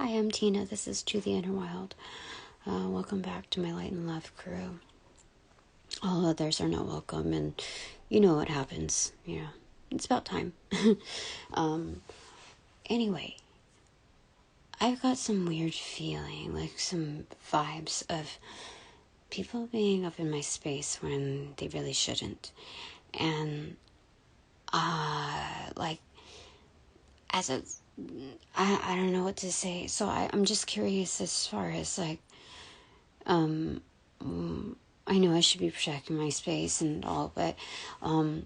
Hi, I'm Tina. This is To the Inner Wild. Welcome back to my Light and Love crew. All others are not welcome, and you know what happens. Yeah, it's about time. Anyway, I've got some weird feeling, like some vibes of people being up in my space when they really shouldn't. And, like, as a I don't know what to say. So I'm just curious as far as like, I know I should be protecting my space and all, but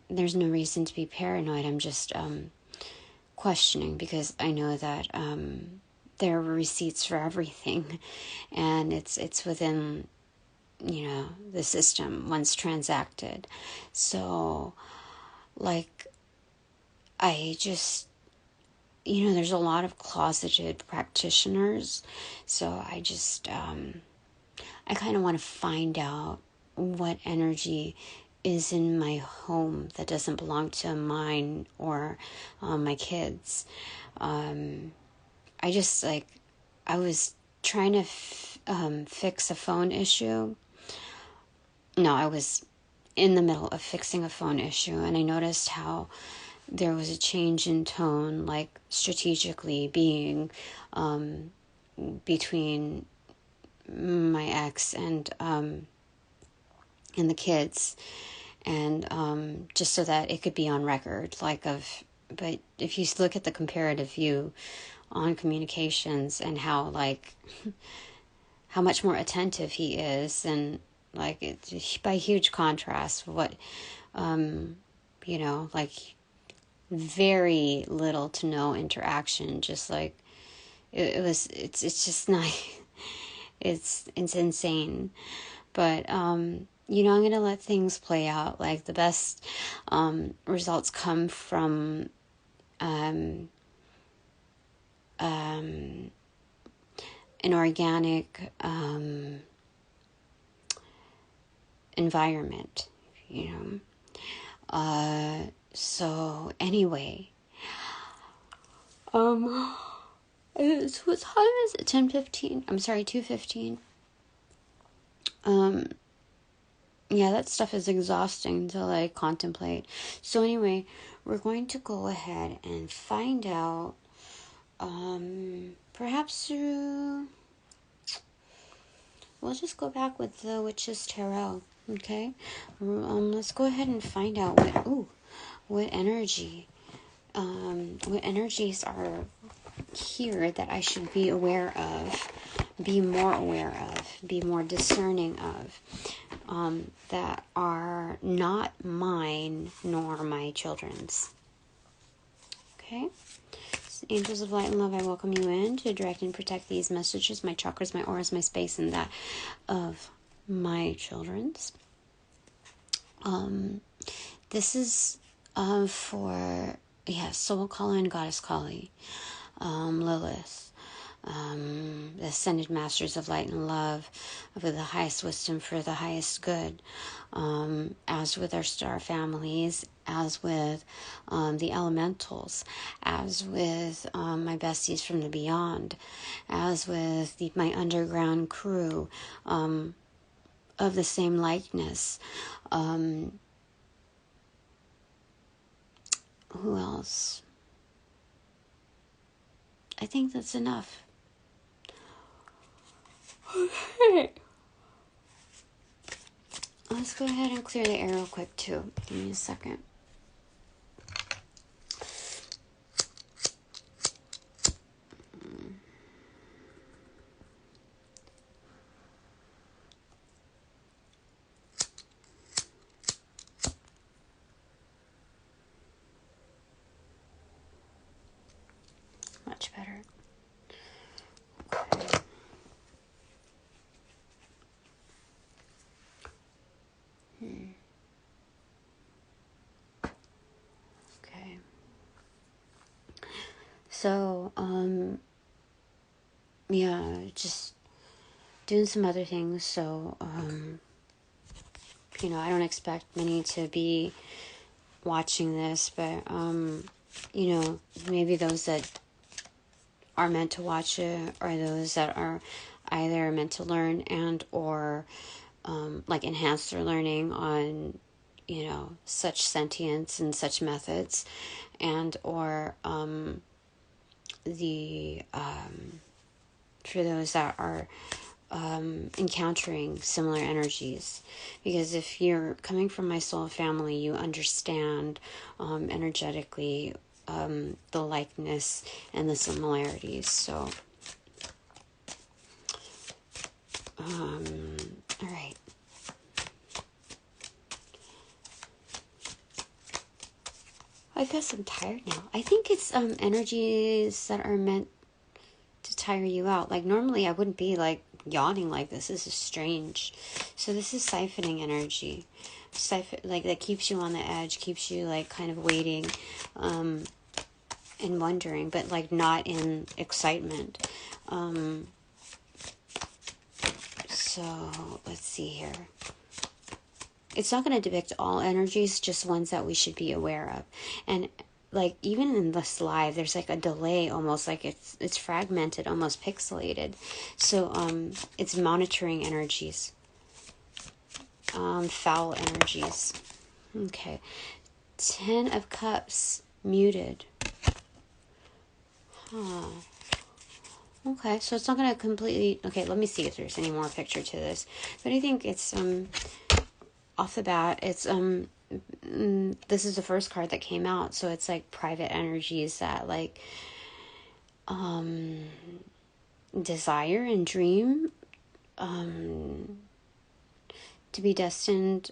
there's no reason to be paranoid. I'm just questioning because I know that there are receipts for everything, and it's within the system once transacted. So like I just there's a lot of closeted practitioners, so I just I kind of want to find out what energy is in my home that doesn't belong to mine or my kids. I just I was trying to fix a phone issue. No, I was in the middle of fixing a phone issue, and I noticed how there was a change in tone, like strategically being between my ex and the kids, and just so that it could be on record, but if you look at the comparative view on communications and how much more attentive he is, and it's by huge contrast what very little to no interaction, just like it's just not it's insane. But I'm gonna let things play out. Like the best results come from an organic environment, so anyway, so what time is it? 10:15. I'm sorry, 2:15. Yeah, that stuff is exhausting to contemplate. So anyway, we're going to go ahead and find out, perhaps through, we'll just go back with the Witch's Tarot, okay? Let's go ahead and find out what energies are here that I should be aware of, be more aware of, be more discerning of, that are not mine nor my children's. Okay? Angels of light and love, I welcome you in to direct and protect these messages, my chakras, my auras, my space, and that of my children's. This is for Soul Kali and Goddess Kali, Lilith, the Ascended Masters of Light and Love, for the highest wisdom, for the highest good, as with our star families, as with the elementals, as with my besties from the beyond, as with my underground crew of the same likeness. Who else? I think that's enough. Okay. Let's go ahead and clear the air real quick too. Give me a second. Much better. Okay. Okay. So, just doing some other things. So, I don't expect many to be watching this, but, maybe those that are meant to watch it are those that are either meant to learn and or like enhance their learning on, you know, such sentience and such methods, and or the for those that are encountering similar energies. Because if you're coming from my soul family, you understand energetically the likeness and the similarities. So all right. I guess I'm tired now. I think it's energies that are meant to tire you out. Like normally I wouldn't be like yawning like this. This is strange. So this is siphoning energy. Like that keeps you on the edge, keeps you like kind of waiting and wondering, but like not in excitement. So let's see here. It's not going to depict all energies, just ones that we should be aware of. And like even in this live, there's like a delay, almost like it's fragmented, almost pixelated. So it's monitoring energies, foul energies. Okay, 10 of Cups muted. Okay, so it's not going to completely. Okay, let me see if there's any more picture to this. But I think it's off the bat, it's this is the first card that came out, so it's like private energies that like desire and dream to be destined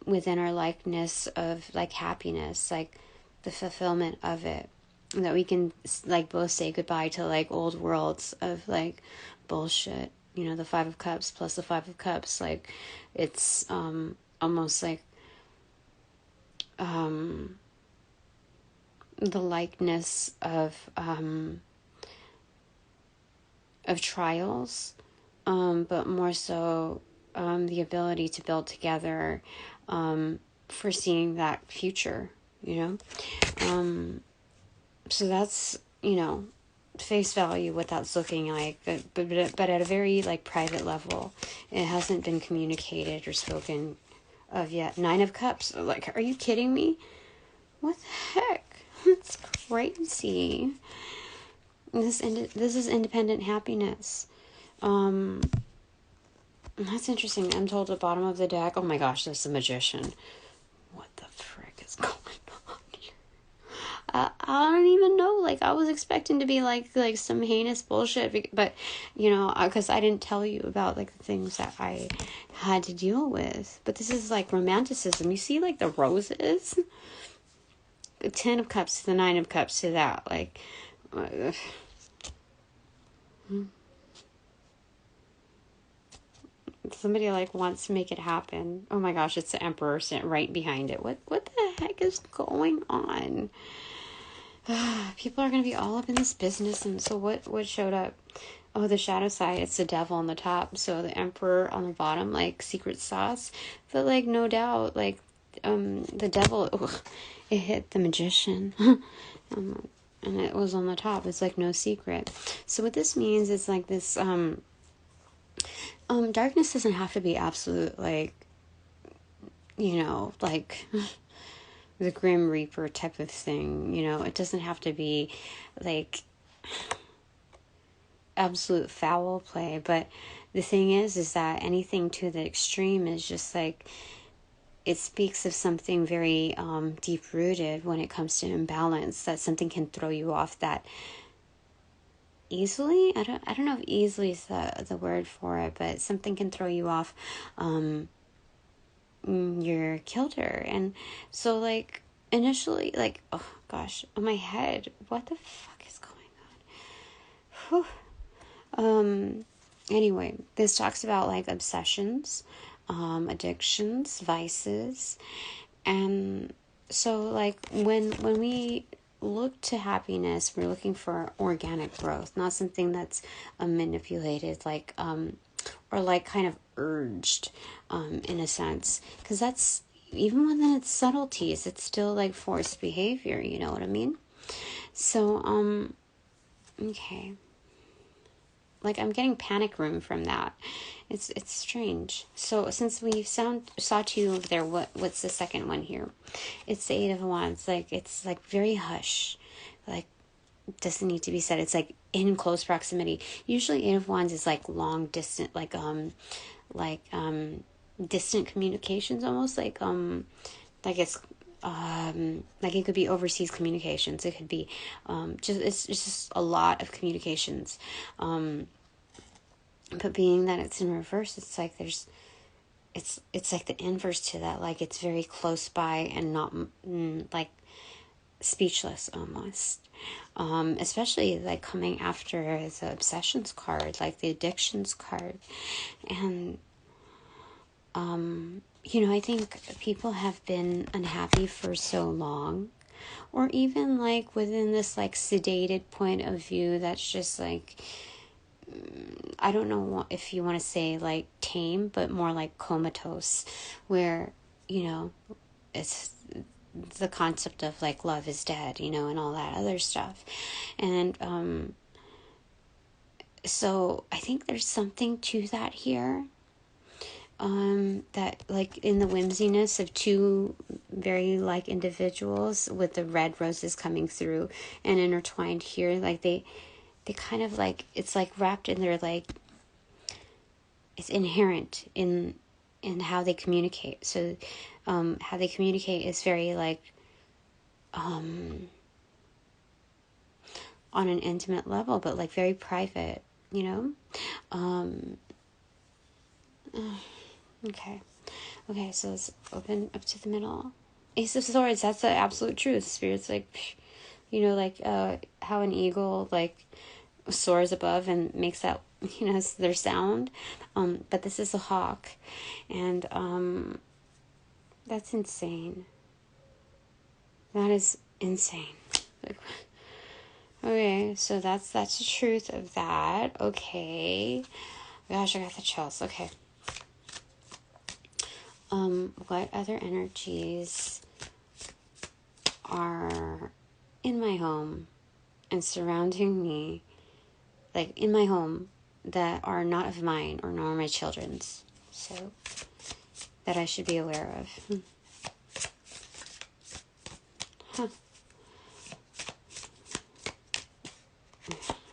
within our likeness of like happiness, like the fulfillment of it, and that we can like both say goodbye to like old worlds of like bullshit. You know, the 5 of Cups plus the 5 of Cups, like it's almost like the likeness of trials, but more so the ability to build together, foreseeing that future, you know. So that's, you know, face value what that's looking like, but at a very like private level. It hasn't been communicated or spoken of yet. 9 of Cups, like, are you kidding me? What the heck? It's crazy. This is independent happiness. That's interesting. I'm told at the bottom of the deck, oh my gosh, there's the Magician. What the frick is going on here? I don't even know. Like, I was expecting to be like some heinous bullshit, but you know, because I didn't tell you about like the things that I had to deal with. But this is like romanticism. You see, like the roses, the 10 of Cups to the 9 of Cups to that, like. Somebody like wants to make it happen. Oh my gosh, it's the Emperor sitting right behind it. What the heck is going on? People are going to be all up in this business. And so what showed up? Oh, the shadow side. It's the Devil on the top. So the Emperor on the bottom, like secret sauce. But like no doubt, like the Devil, it hit the Magician. And it was on the top. It's like no secret. So what this means is like this darkness doesn't have to be absolute, like, you know, like the Grim Reaper type of thing, you know. It doesn't have to be like absolute foul play, but the thing is that anything to the extreme is just like, it speaks of something very deep rooted when it comes to imbalance, that something can throw you off that easily. I don't know if easily is the word for it, but something can throw you off your kilter. And so like initially, like, oh gosh, on my head, what the fuck is going on? Anyway, this talks about like obsessions, addictions, vices. And so like when we look to happiness, we're looking for organic growth, not something that's manipulated, like or like kind of urged in a sense, because that's, even when it's subtleties, it's still like forced behavior, you know what I mean? So Okay. Like, I'm getting panic room from that. It's strange. So since we saw two over there, what's the second one here? It's the Eight of Wands. Like, it's like very hush. Like, doesn't need to be said. It's like in close proximity. Usually Eight of Wands is like long distant, like distant communications, almost like it's like it could be overseas communications. It could be it's just a lot of communications. But being that it's in reverse, it's like it's like the inverse to that. Like, it's very close by and not like speechless almost. Especially like coming after the obsessions card, like the addictions card. And I think people have been unhappy for so long, or even like within this like sedated point of view that's just like, I don't know if you want to say like tame, but more like comatose, where, it's the concept of like love is dead, and all that other stuff. And so I think there's something to that here. That like in the whimsiness of two very like individuals with the red roses coming through and intertwined here, like they kind of like, it's like wrapped in their like, it's inherent in how they communicate. So how they communicate is very like on an intimate level, but like very private, Okay, so let's open up to the middle. Ace of Swords, that's the absolute truth. Spirit's like, like how an eagle like soars above and makes that, their sound. But this is a hawk, and that's insane. That is insane. Okay, so that's the truth of that. Okay. Gosh, I got the chills. Okay. What other energies are in my home and surrounding me, like in my home, that are not of mine or nor my children's, so that I should be aware of?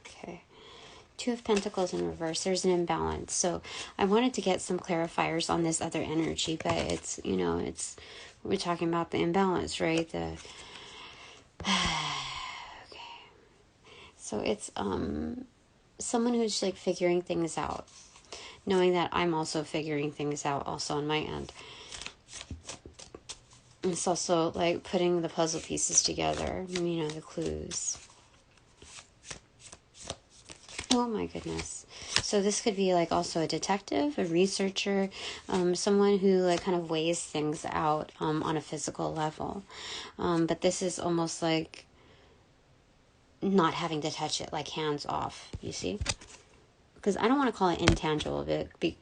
Okay. Two of Pentacles in reverse. There's an imbalance. So I wanted to get some clarifiers on this other energy, but it's, we're talking about the imbalance, right? Okay. So it's someone who's like figuring things out, knowing that I'm also figuring things out also on my end. It's also like putting the puzzle pieces together, the clues. Oh my goodness. So this could be like also a detective, a researcher, someone who like kind of weighs things out on a physical level. But this is almost like not having to touch it, like hands off, you see? Because I don't want to call it intangible,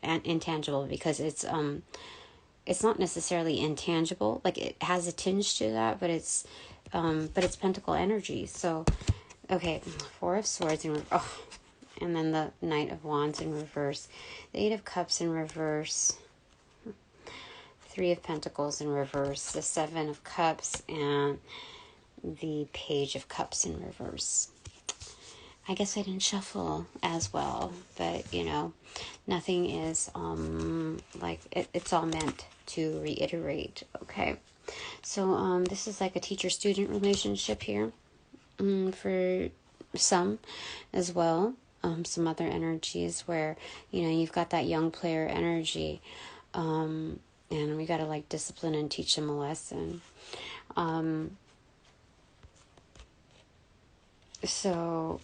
intangible because it's not necessarily intangible. Like, it has a tinge to that, but it's pentacle energy. So, okay, Four of Swords and then the Knight of Wands in reverse, the Eight of Cups in reverse, Three of Pentacles in reverse, the Seven of Cups, and the Page of Cups in reverse. I guess I didn't shuffle as well, but nothing is like it's all meant to reiterate. Okay, so this is like a teacher-student relationship here for some as well. Some other energies where you've got that young player energy, and we got to like discipline and teach them a lesson. So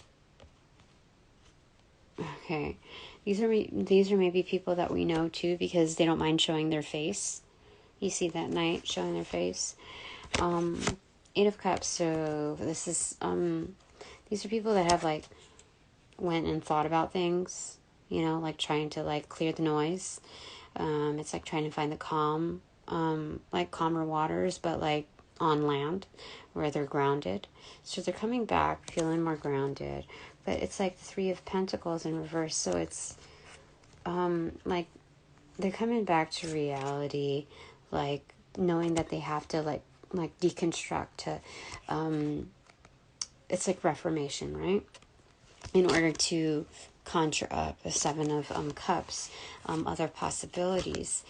okay, these are maybe people that we know too, because they don't mind showing their face. You see that Knight showing their face. Eight of Cups. So this is these are people that have like went and thought about things, like trying to like clear the noise. It's like trying to find the calm, like calmer waters, but like on land where they're grounded. So they're coming back feeling more grounded, but it's like the Three of Pentacles in reverse. So it's like they're coming back to reality, like knowing that they have to like deconstruct to it's like reformation, right? In order to conjure up the Seven of Cups, other possibilities.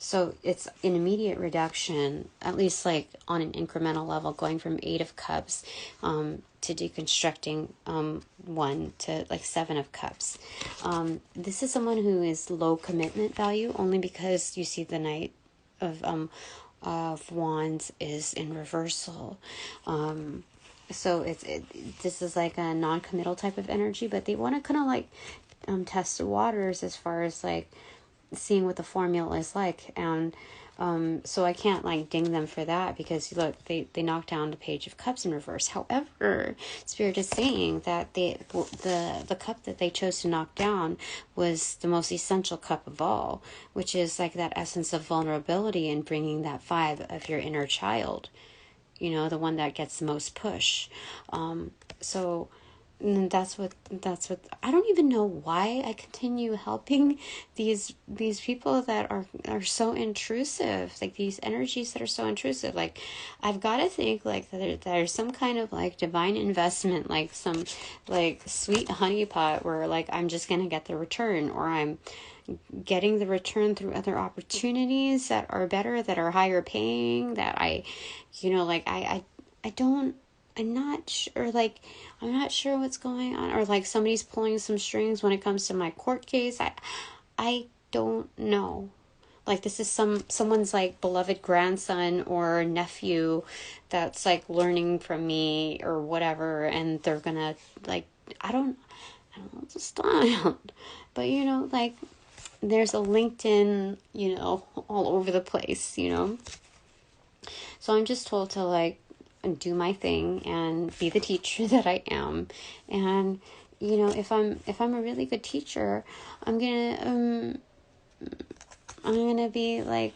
So it's an immediate reduction, at least like on an incremental level, going from Eight of Cups to deconstructing one to like Seven of Cups. This is someone who is low commitment value, only because you see the Knight of Wands is in reversal. So this is like a non-committal type of energy, but they want to kind of like test the waters as far as like seeing what the formula is like. And so I can't like ding them for that, because look, they knocked down the Page of Cups in reverse. However, Spirit is saying that the cup that they chose to knock down was the most essential cup of all, which is like that essence of vulnerability and bringing that vibe of your inner child. You know, the one that gets the most push. So that's what I don't even know why I continue helping these people that are so intrusive, like these energies that are so intrusive. Like I've got to think like there's some kind of like divine investment, like some like sweet honeypot where like I'm just gonna get the return, or I'm getting the return through other opportunities that are better, that are higher paying, that I, you know, like I'm not sure, like, I'm not sure what's going on, or like somebody's pulling some strings when it comes to my court case. I don't know. Like this is someone's like beloved grandson or nephew that's like learning from me or whatever, and they're gonna like, I don't understand. But you know, like there's a LinkedIn, you know, all over the place, you know. So I'm just told to like do my thing and be the teacher that I am. And you know, if I'm a really good teacher, I'm gonna be like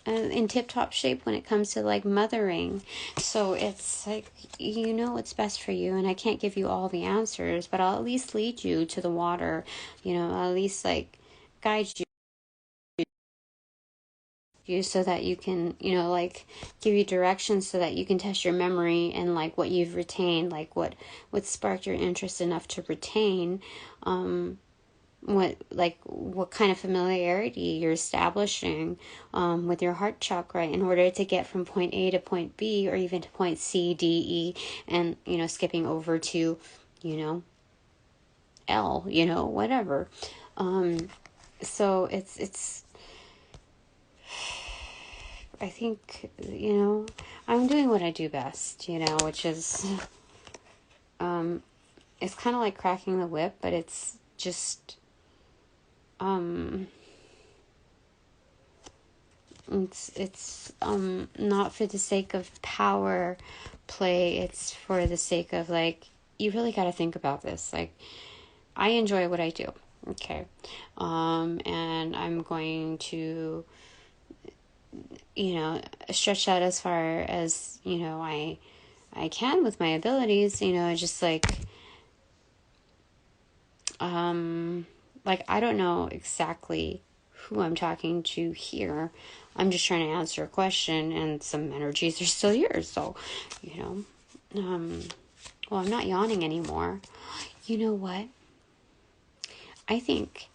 in tip-top shape when it comes to like mothering. So it's like, you know what's best for you, and I can't give you all the answers, but I'll at least lead you to the water, you know. I'll at least like guide you so that you can, you know, like give you directions so that you can test your memory and like what you've retained, like what sparked your interest enough to retain, what kind of familiarity you're establishing with your heart chakra in order to get from point A to point B, or even to point C, D, E, and, you know, skipping over to, you know, L, you know, whatever. So it's I think, you know, I'm doing what I do best, you know, which is, it's kind of like cracking the whip, but it's just, it's not for the sake of power play. It's for the sake of like, you really got to think about this. Like, I enjoy what I do. Okay. And I'm going to, you know, stretch out as far as, you know, I can with my abilities, you know, just like I don't know exactly who I'm talking to here. I'm just trying to answer a question, and some energies are still here. So, you know, well, I'm not yawning anymore. You know what? I think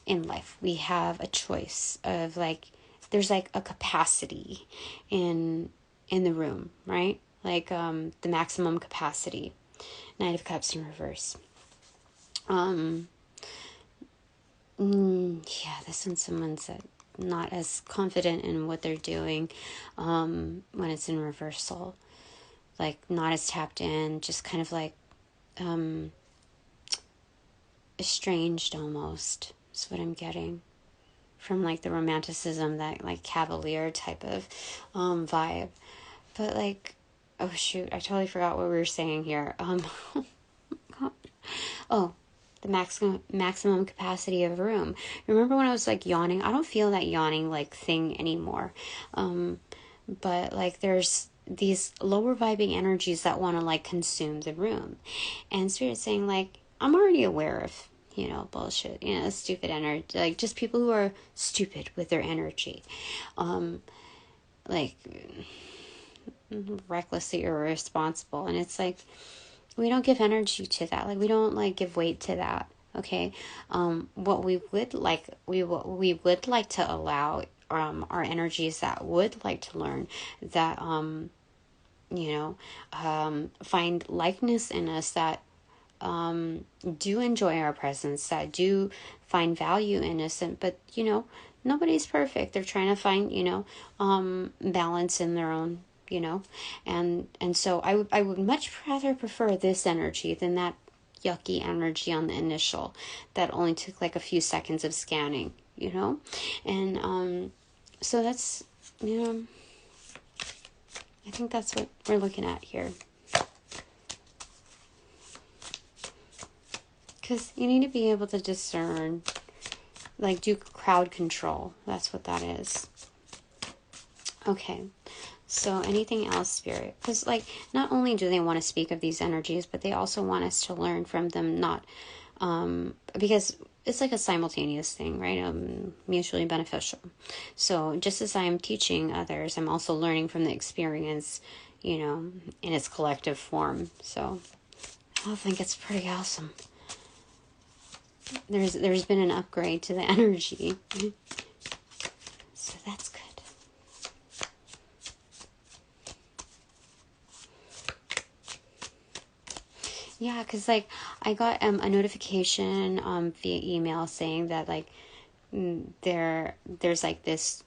in life we have a choice of like, there's like a capacity in the room, right? Like the maximum capacity. Knight of Cups in reverse. Yeah, this one's someone's that not as confident in what they're doing when it's in reversal. Like not as tapped in, just kind of like estranged almost is what I'm getting from like the romanticism, that like cavalier type of vibe. But like, oh shoot, I totally forgot what we were saying here. Oh, the maximum capacity of a room. Remember when I was like yawning? I don't feel that yawning like thing anymore. But like there's these lower vibing energies that want to like consume the room. And Spirit's saying like, I'm already aware of, bullshit, stupid energy, like just people who are stupid with their energy, like recklessly irresponsible. And it's like, we don't give energy to that. Like, we don't like give weight to that. Okay. What we would like, we would like to allow, our energies that would like to learn, that, find likeness in us, that, do enjoy our presence, that do find value in us. But, nobody's perfect. They're trying to find, balance in their own, and so I would much rather prefer this energy than that yucky energy on the initial that only took like a few seconds of scanning, and so that's, I think that's what we're looking at here, because you need to be able to discern, like do crowd control. That's what that is. Okay. So anything else, Spirit? Because like, not only do they want to speak of these energies, but they also want us to learn from them, not, because it's like a simultaneous thing, right? Mutually beneficial. So just as I am teaching others, I'm also learning from the experience, in its collective form. So I think it's pretty awesome. There's been an upgrade to the energy. So that's good. Yeah, because like I got a notification via email saying that like there's like this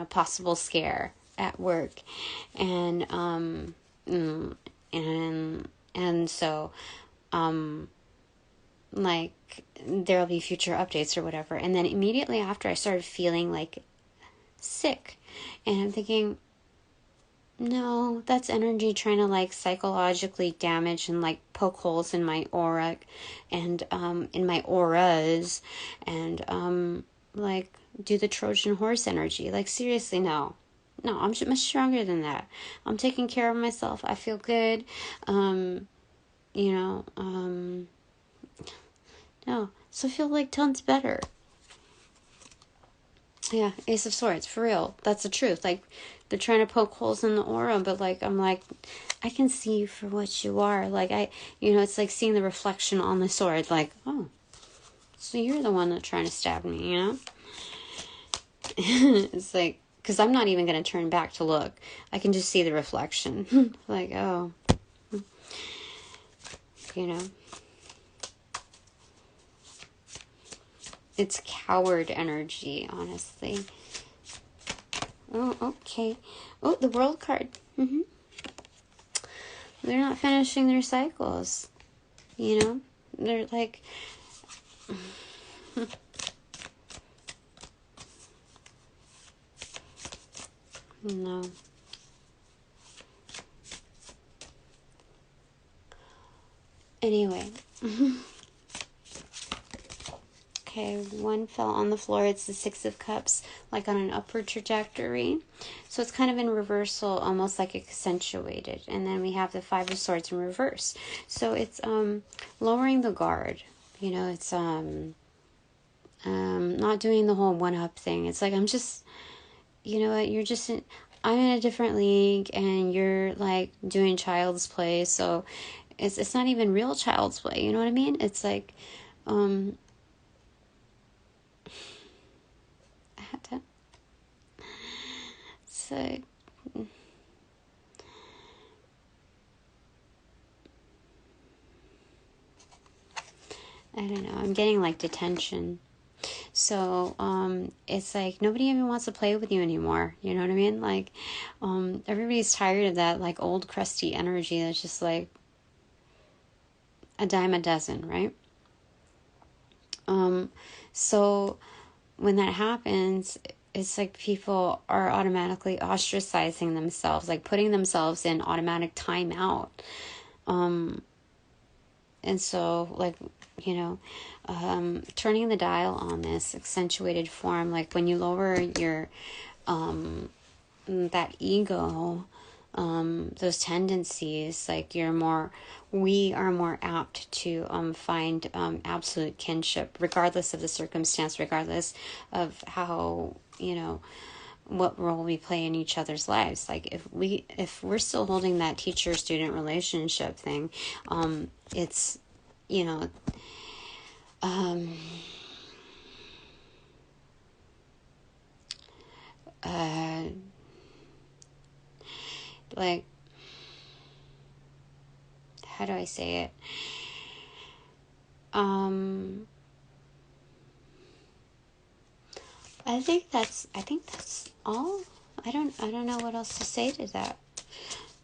possible scare at work, and so like there'll be future updates or whatever. And then immediately after, I started feeling like sick, and I'm thinking, no, that's energy trying to like psychologically damage and like poke holes in my aura and in my auras, and like do the Trojan horse energy. Like seriously, no, I'm much stronger than that. I'm taking care of myself. I feel good. No, so I feel like tons better. Yeah, Ace of Swords, for real. That's the truth. Like, they're trying to poke holes in the aura, but like, I'm like, I can see you for what you are. Like, it's like seeing the reflection on the sword. Like, oh, so you're the one that's trying to stab me, It's like, because I'm not even going to turn back to look. I can just see the reflection. Like, oh, It's coward energy, honestly. Oh, okay. Oh, the World card. They're not finishing their cycles. They're like... No. Anyway. Okay, one fell on the floor. It's the Six of Cups, like on an upward trajectory. So it's kind of in reversal, almost like accentuated. And then we have the Five of Swords in reverse. So it's lowering the guard. It's not doing the whole one-up thing. It's like, I'm just, you're just I'm in a different league, and you're like doing child's play. So it's not even real child's play. You know what I mean? It's like, so I don't know, I'm getting like detention. So it's like nobody even wants to play with you anymore. You know what I mean? Like everybody's tired of that like old crusty energy that's just like a dime a dozen, right? So when that happens, it's like people are automatically ostracizing themselves, like putting themselves in automatic timeout. And so like, turning the dial on this accentuated form, like when you lower your, that ego, those tendencies, like we are more apt to find absolute kinship, regardless of the circumstance, regardless of how, what role we play in each other's lives. Like if we're still holding that teacher-student relationship thing, it's, um, like, how do I say it? I think that's all. I don't know what else to say to that.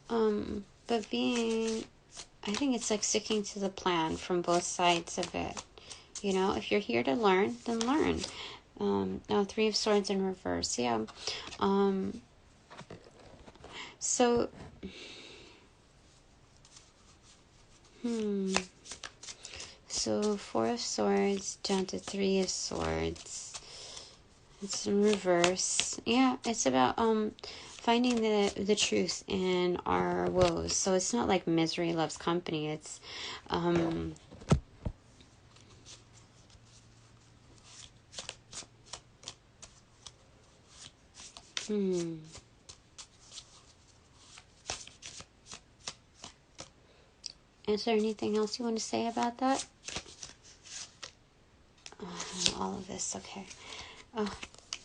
But I think it's like sticking to the plan from both sides of it. If you're here to learn, then learn. Three of Swords in reverse. Yeah. So, So Four of Swords down to Three of Swords. It's in reverse. Yeah, it's about finding the truth in our woes. So it's not like misery loves company. It's Is there anything else you want to say about that? All of this, okay.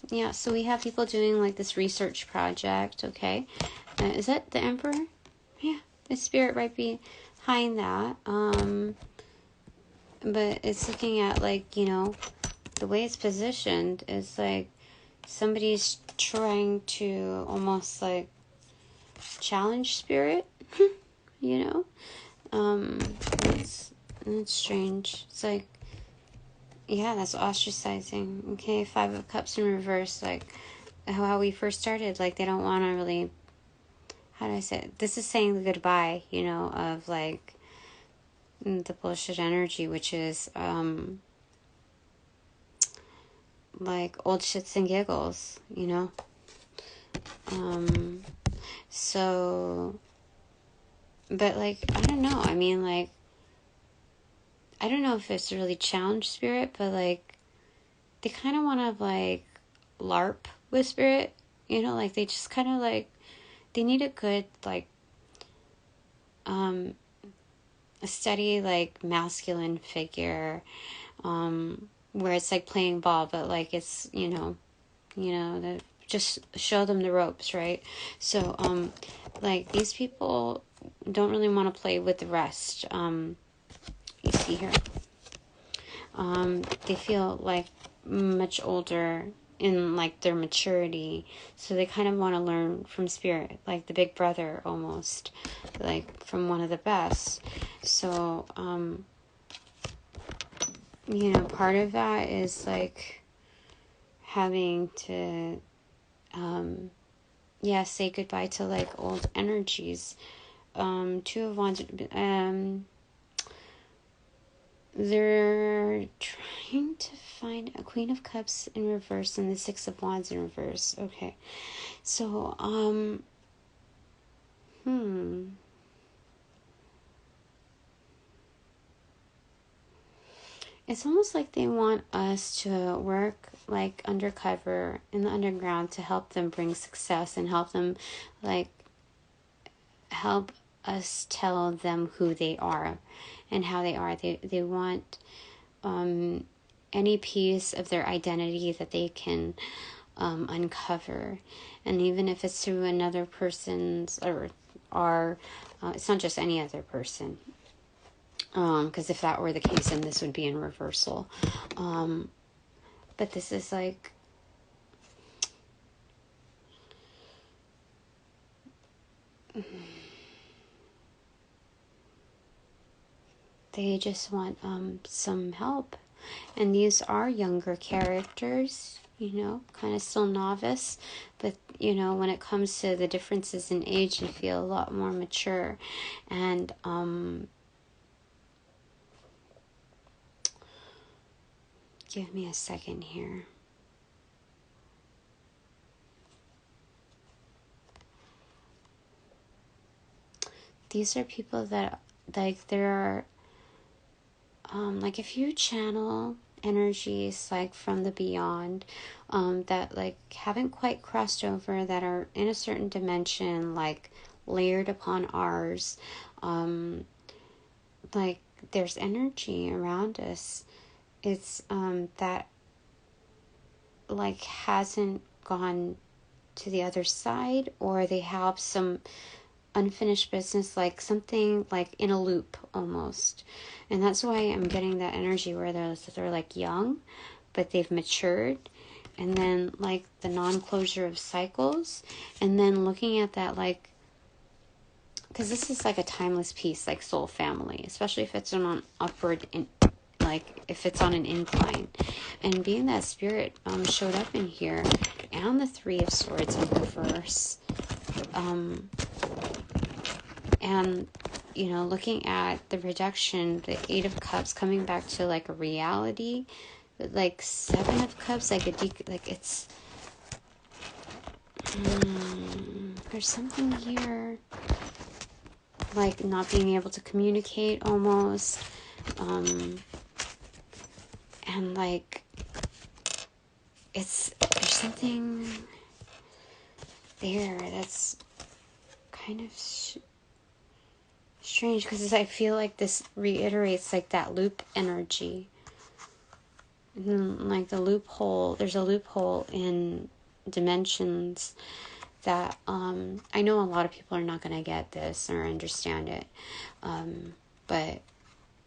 Yeah, so we have people doing like this research project, okay. Is that the Emperor? Yeah, the spirit right behind that. But it's looking at like, the way it's positioned is like somebody's trying to almost like challenge spirit, It's strange. It's like, yeah, that's ostracizing. Okay, Five of Cups in reverse, like how we first started. Like they don't want to really. How do I say it? This is saying the goodbye, of like the bullshit energy, which is like old shits and giggles, So, but like I don't know. I mean, like I don't know if it's really challenge spirit, but like they kind of want to like LARP with spirit, like they just kind of like they need a good like a steady like masculine figure where it's like playing ball, but like it's just show them the ropes, right? So like these people don't really want to play with the rest. You see here, they feel like much older in like their maturity, so they kind of want to learn from spirit, like the big brother almost, like from one of the best. So part of that is like having to say goodbye to like old energies. Two of Wands, they're trying to find a Queen of Cups in reverse and the Six of Wands in reverse. Okay. So, it's almost like they want us to work like undercover in the underground to help them bring success and help them like help us tell them who they are and how they are. They want any piece of their identity that they can uncover, and even if it's through another person's or it's not just any other person, because if that were the case, then this would be in reversal. But this is like they just want some help, and these are younger characters, kind of still novice, but when it comes to the differences in age, you feel a lot more mature. And give me a second here. these are people that, like, there are, like, if you channel energies, like, from the beyond, that, like, haven't quite crossed over, that are in a certain dimension, like, layered upon ours, like, there's energy around us. It's, that, like, hasn't gone to the other side, or they have some unfinished business, like something like in a loop almost. And that's why I'm getting that energy where they're like young, but they've matured. And then, like, the non-closure of cycles, and then looking at that, like, because this is like a timeless piece, like soul family, especially if it's on upward, like if it's on an incline. And being that spirit showed up in here, and the Three of Swords in reverse, and, you know, looking at the reduction, the Eight of Cups coming back to, like, a reality, like Seven of Cups, like like it's, there's something here, like not being able to communicate almost, and like there's something there that's kind of strange, because I feel like this reiterates, like, that loop energy. And then, like, the loophole, there's a loophole in dimensions that, I know a lot of people are not going to get this or understand it. But,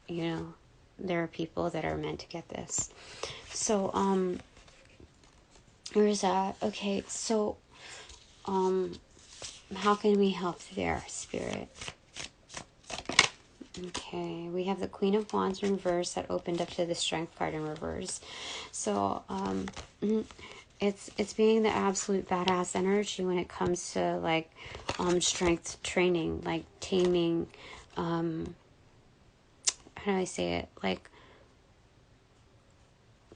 you know, there are people that are meant to get this. So, where's that? Okay, so, how can we help there, Spirit? Okay, we have the Queen of Wands in reverse that opened up to the Strength card in reverse. So, it's being the absolute badass energy when it comes to, like, strength training, like taming, how do I say it? Like,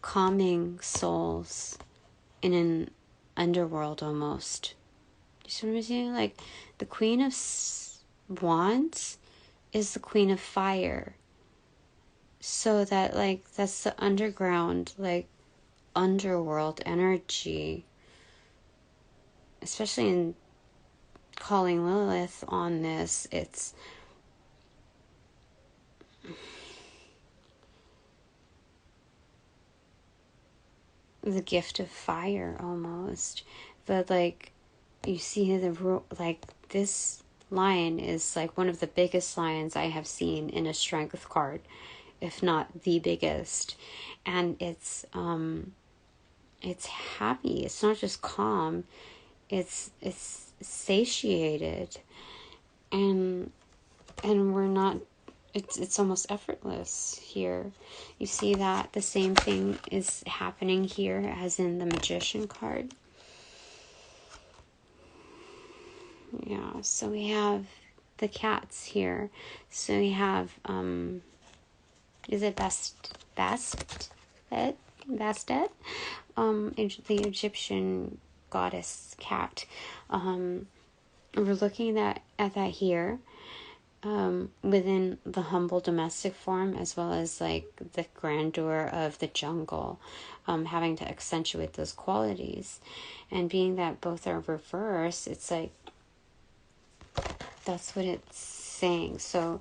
calming souls in an underworld almost. You see what I'm saying? Like, the Queen of Wands is the Queen of Fire. So that, like, that's the underground, like, underworld energy. Especially in calling Lilith on this, it's the gift of fire almost. But, like, you see like, this lion is, like, one of the biggest lions I have seen in a strength card, if not the biggest. And it's happy. It's not just calm. It's satiated, and we're not. It's almost effortless here. You see that the same thing is happening here as in the Magician card. Yeah, so we have the cats here. So we have, is it Bastet? The Egyptian goddess cat. We're looking at that here, within the humble domestic form, as well as, like, the grandeur of the jungle, having to accentuate those qualities. And being that both are reverse, it's like, that's what it's saying. So,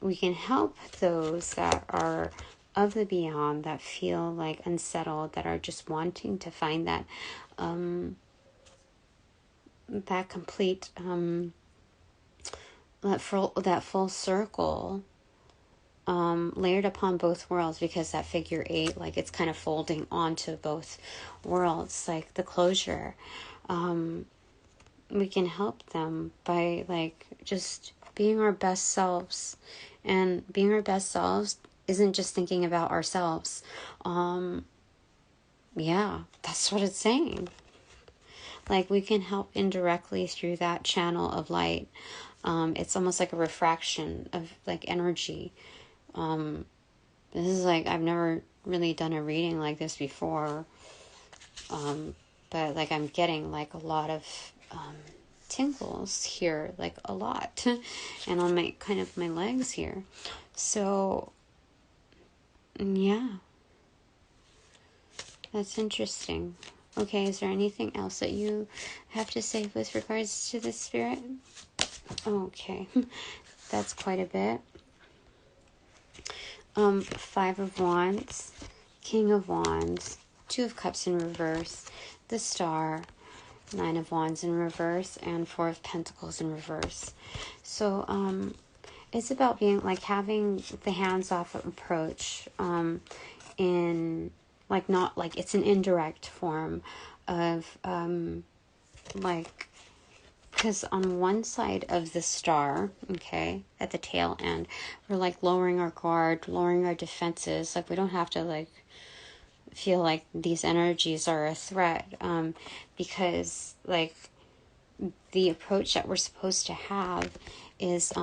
we can help those that are of the beyond, that feel, like, unsettled, that are just wanting to find that, that complete, that full circle, layered upon both worlds, because that figure 8, like, it's kind of folding onto both worlds, like the closure. We can help them by, like, just being our best selves. And being our best selves isn't just thinking about ourselves. Yeah, that's what it's saying. Like, we can help indirectly through that channel of light. It's almost like a refraction of, like, energy. This is, like, I've never really done a reading like this before. But, like, I'm getting, like, a lot of tingles here, like a lot, and on my kind of my legs here. So yeah, that's interesting. Okay, is there anything else that you have to say with regards to the spirit? Okay, that's quite a bit. 5 of Wands, King of Wands, 2 of Cups in reverse, the Star, 9 of Wands in reverse, and 4 of Pentacles in reverse. So it's about being like having the hands-off approach, in like, not like it's an indirect form of like, because on one side of the star, okay, at the tail end, we're like lowering our guard, lowering our defenses. Like, we don't have to like feel like these energies are a threat, because like the approach that we're supposed to have is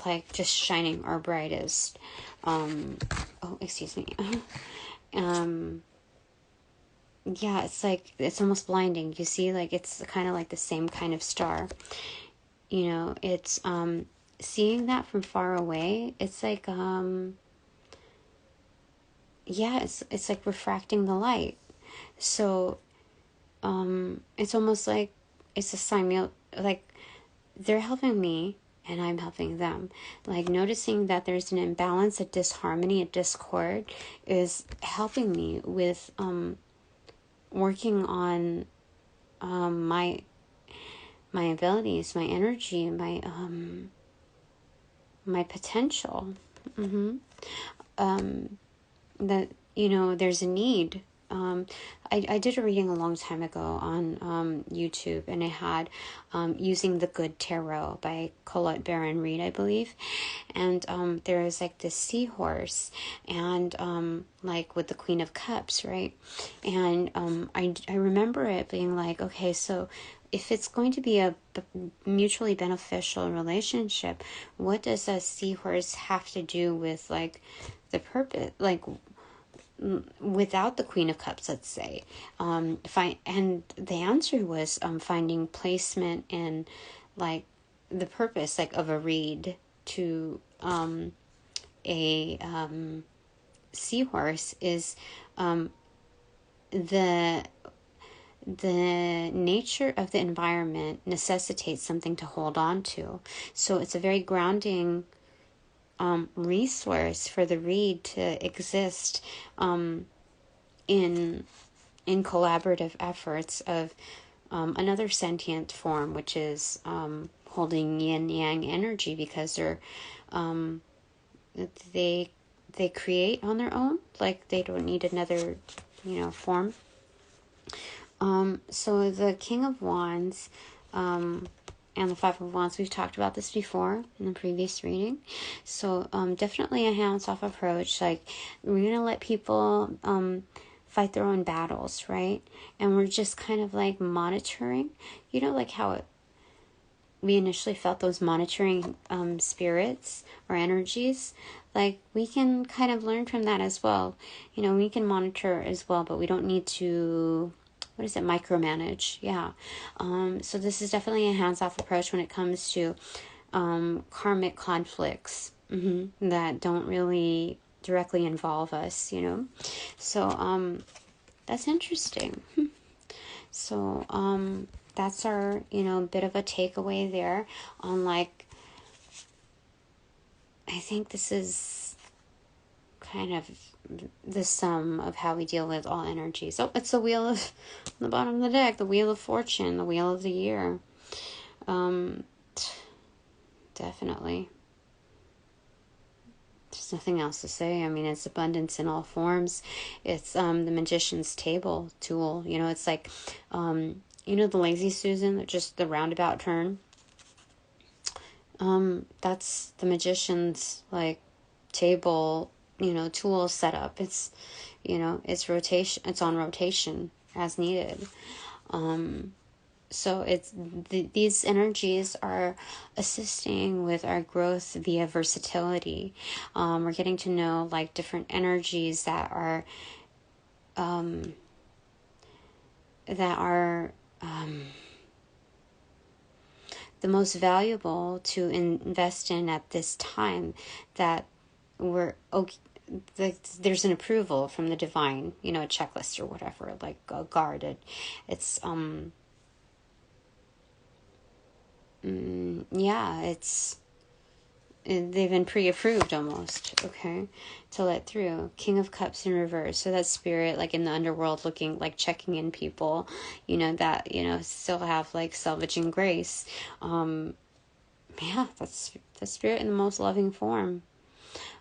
like just shining our brightest. Oh, excuse me. Yeah, it's like, it's almost blinding. You see, like, it's kind of like the same kind of star. You know, it's, seeing that from far away, it's like, yeah, it's like refracting the light. So, it's almost like it's a like, they're helping me and I'm helping them. Like, noticing that there's an imbalance, a disharmony, a discord is helping me with, working on my abilities, my energy, my potential. That, you know, there's a need. I did a reading a long time ago on YouTube, and I had Using the Good Tarot by Colette Baron Reed, I believe. And there was like this seahorse, and like with the Queen of Cups, right? And I remember it being like, okay, so if it's going to be a mutually beneficial relationship, what does a seahorse have to do with like the purpose, like without the Queen of Cups, let's say? And the answer was finding placement in like the purpose, like of a reed to a seahorse is the nature of the environment necessitates something to hold on to. So it's a very grounding resource for the reed to exist in collaborative efforts of another sentient form, which is holding yin yang energy, because they create on their own. Like, they don't need another, form. So the King of Wands and the 5 of Wands, we've talked about this before in the previous reading. So definitely a hands-off approach. Like, we're going to let people fight their own battles, right? And we're just kind of like monitoring, like how we initially felt those monitoring spirits or energies. Like, we can kind of learn from that as well. We can monitor as well, but we don't need to, micromanage. Yeah. So this is definitely a hands-off approach when it comes to karmic conflicts that don't really directly involve us, So that's interesting. So that's our, bit of a takeaway there on, like, I think this is kind of the sum of how we deal with all energies. Oh, it's the wheel of, on the bottom of the deck, the Wheel of Fortune, the Wheel of the Year. Definitely. There's nothing else to say. I mean, it's abundance in all forms. It's the Magician's Table tool. It's like, the Lazy Susan, just the roundabout turn. That's the Magician's, like, table, tool setup. It's, it's rotation. It's on rotation as needed. So it's these energies are assisting with our growth via versatility. We're getting to know, like, different energies that are the most valuable to invest in at this time, that we're okay, there's an approval from the divine, a checklist or whatever, like a guarded. It's yeah, they've been pre-approved almost, okay, to let through. King of Cups in reverse. So that spirit, like in the underworld, looking, like checking in people, that, still have like salvaging grace. Yeah, that's the spirit in the most loving form.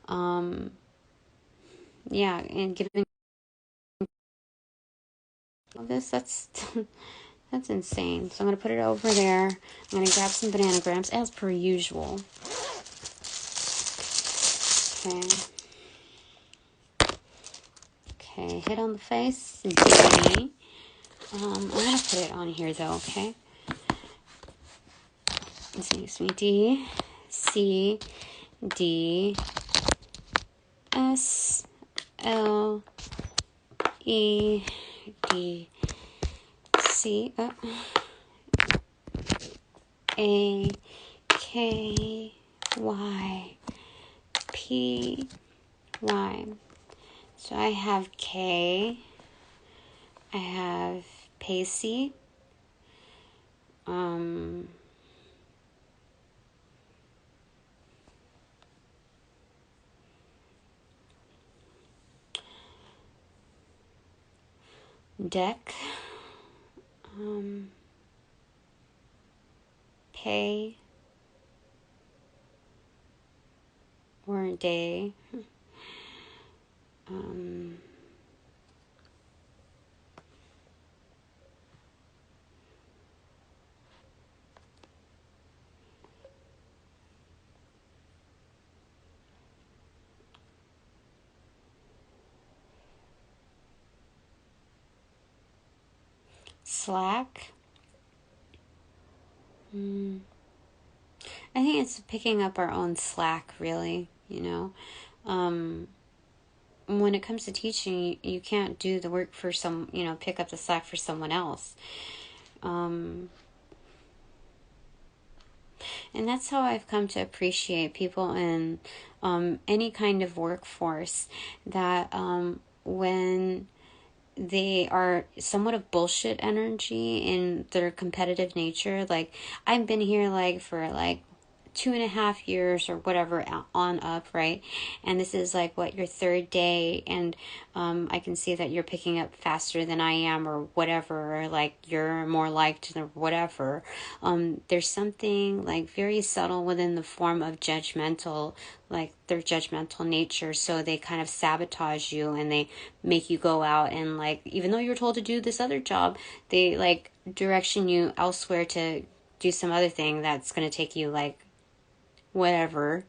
Yeah, and giving this, that's that's insane. So I'm going to put it over there. I'm going to grab some bananagrams as per usual. Okay. Okay, hit on the face, D. I'm going to put it on here though, okay? Excuse me, D, C, D, S, L, E, D, C, A, K, Y, P, Y. So I have K, I have Pacey, Deck, Pay, or Day, Slack. I think it's picking up our own slack, really, when it comes to teaching, you can't do the work for pick up the slack for someone else. And that's how I've come to appreciate people in any kind of workforce, that when they are somewhat of bullshit energy in their competitive nature, like I've been here like for like 2.5 years or whatever on up, right? And this is like what, your third day, and I can see that you're picking up faster than I am or whatever, or like you're more liked or whatever. There's something like very subtle within the form of judgmental, like their judgmental nature, so they kind of sabotage you and they make you go out and, like, even though you're told to do this other job, they like direction you elsewhere to do some other thing that's going to take you like whatever,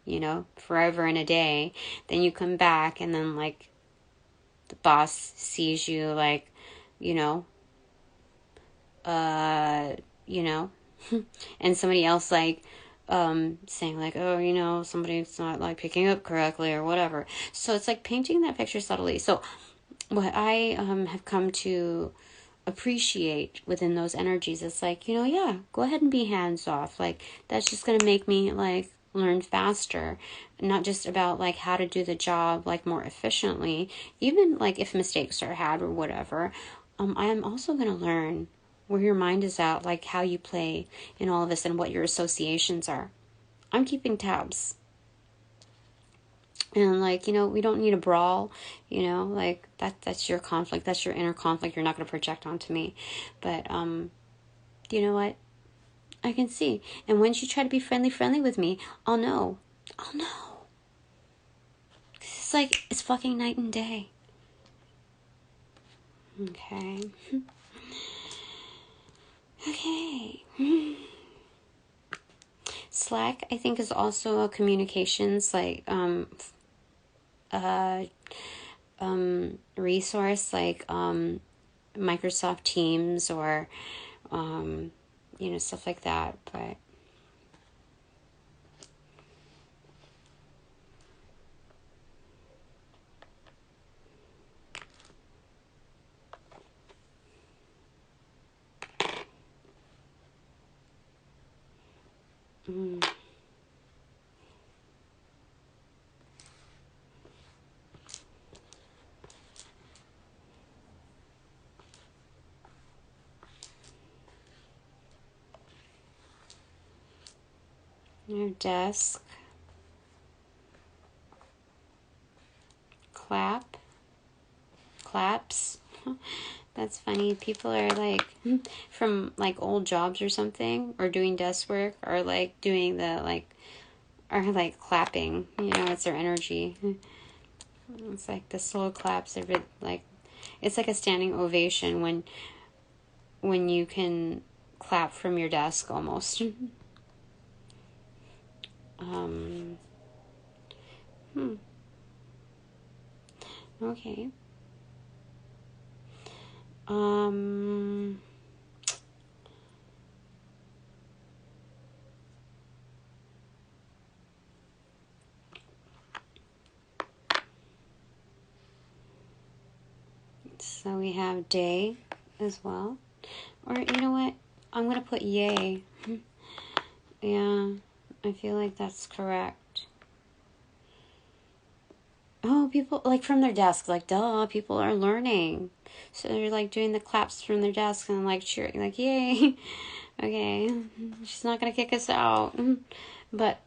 forever and a day. Then you come back and then like the boss sees you like, you know, uh, you know, and somebody else like saying like, oh, somebody's not like picking up correctly or whatever. So it's like painting that picture subtly. So what I have come to appreciate within those energies, it's like, yeah, go ahead and be hands off. Like, that's just going to make me like learn faster, not just about like how to do the job like more efficiently, even like if mistakes are had or whatever. I am also going to learn where your mind is at, like how you play in all of this and what your associations are. I'm keeping tabs. And like, we don't need a brawl, like that's your conflict. That's your inner conflict. You're not going to project onto me. But, you know what? I can see. And once you try to be friendly with me, I'll know. It's like, it's fucking night and day. Okay. Okay. Slack, I think, is also a communications, like, resource, like Microsoft Teams or stuff like that. But Your desk. Claps. That's funny. People are like from like old jobs or something, or doing desk work, or like doing the like, or like clapping. You know, it's their energy. It's like the slow claps. They're like, it's like a standing ovation when you can clap from your desk almost. Okay. So we have day as well. Or you know what? I'm going to put yay. Yeah, I feel like that's correct. Oh, people, like from their desk, like, duh, people are learning. So they're like doing the claps from their desk and like cheering, like, yay. Okay, she's not going to kick us out. But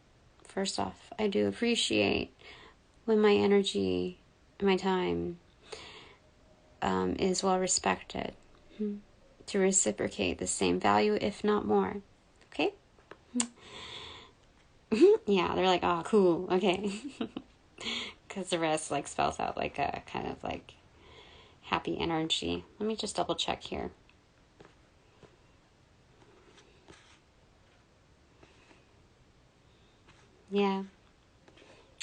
first off, I do appreciate when my energy, my time is well respected, to reciprocate the same value, if not more. Okay? Yeah, they're like, oh, cool, okay. Because the rest like spells out like a kind of like happy energy. Let me just double check here. Yeah.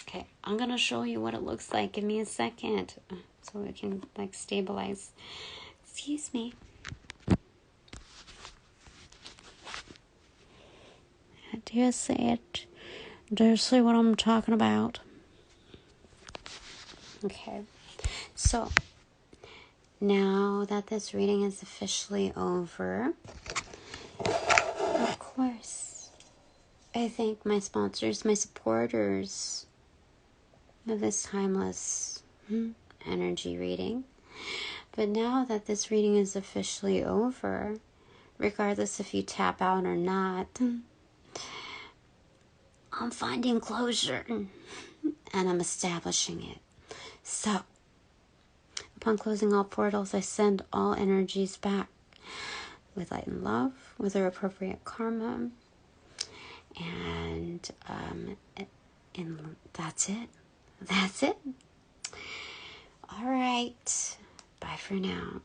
Okay, I'm gonna show you what it looks like. Give me a second so it can like stabilize. Excuse me. Do you see it? Do you see what I'm talking about? Okay. So, now that this reading is officially over, of course, I thank my sponsors, my supporters of this timeless energy reading. But now that this reading is officially over, regardless if you tap out or not, I'm finding closure and I'm establishing it. So, upon closing all portals, I send all energies back with light and love, with their appropriate karma, and that's it. That's it. All right. Bye for now.